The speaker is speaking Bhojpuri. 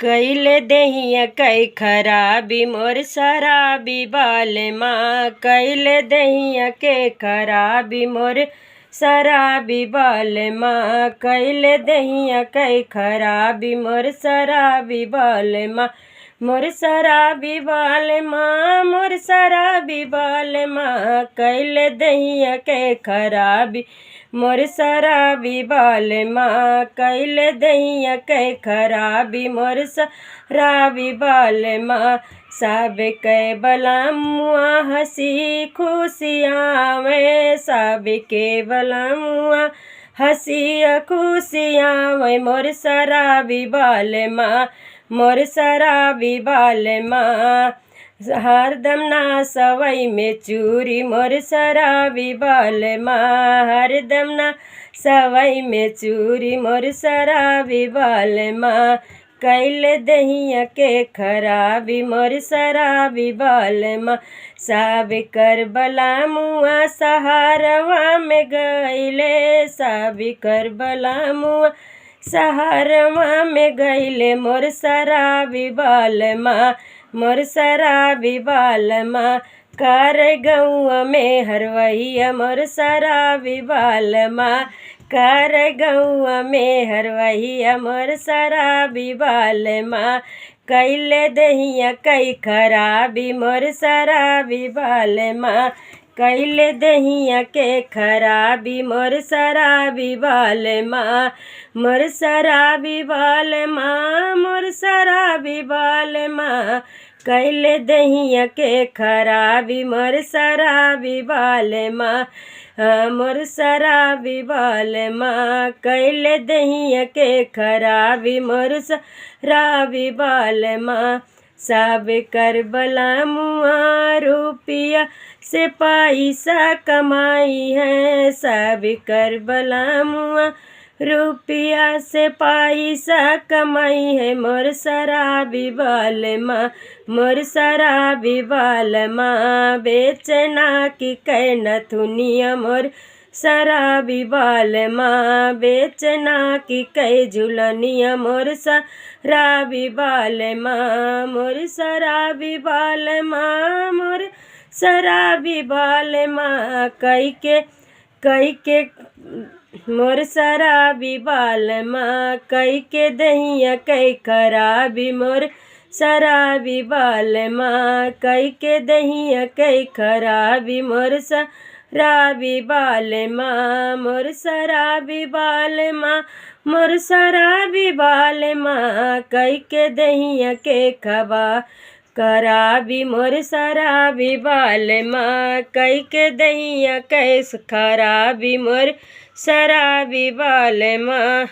कैले दहिया कई खराबी मोर शराबी बाल माँ। कैले दहिया के खराबी मोर शराबी बाल माँ। कैले दहिया कई खराबी मोर शराबी बाल माँ। मोर शराबी बाल माँ, मोर शराबी बाल माँ। कैले दहिया के खराबी मोर शराबी बाल माँ। कैले दहिया के खराबी मोर शराबी बाल माँ। सब के बलमुआ हंसी खुशियाँ में, सब के बलमुआ हंसी खुशियाँ में। मोर शराबी बाल माँ, मोर शराबी बाल माँ। हरदम ना सवई में चूरी मोर शराबी बाल माँ। हरदम ना सवई में चूरी मोर शराबी बाल माँ। कैले दहिया के खराबी मोर शराबी बाल माँ। सब कर बलमुआ सहारवा में गईले, सब कर बलमुआ सहारवा में गईले। मोर शराबी बाल माँ, मोर शराबी बाल माँ। कर गौआ में हरवैया मोर शराबी बाल माँ। कर गौआ में हरवैया मोर शराबी बाल माँ। कैले दहिया कई खराबी मोर शराबी बाल माँ। कैले दहिया के खराबी मोर शराबी बाल माँ। मोर शराबी बाल माँ, मोर शराबी बाल माँ। कैले दहिया के खराबी मोर शराबी बाल माँ। मोर शराबी बाल माँ। कैले दहिया के खराबी मोर शराबी बाल माँ। सब कर बलमुआ रुपया से पैसा कमाई है, सब कर बलमुआ रुपया से पैसा कमाई है। मोर शराबी बाल माँ, मोर शराबी बाल माँ। बेचना की कै नथुनिया मोर शराबी बाल माँ। बेचना की कै झुलनिया मोर शराबी बाल माँ। मोर शराबी बाल माँ, मोर शराबी बाल माँ। कई के मोर शराबी बाल माँ। कई के दहिया कई खराबी मोर शराबी बाल माँ। कई के दहिया कई खराबी मोर शराबी बाल माँ। मोर शराबी बाल माँ, मोर शराबी बाल माँ। कई के दहिया के खराबी मोर शराबी बाल माँ। कई के दहिया कैस खराबी मोर शराबी बाल माँ।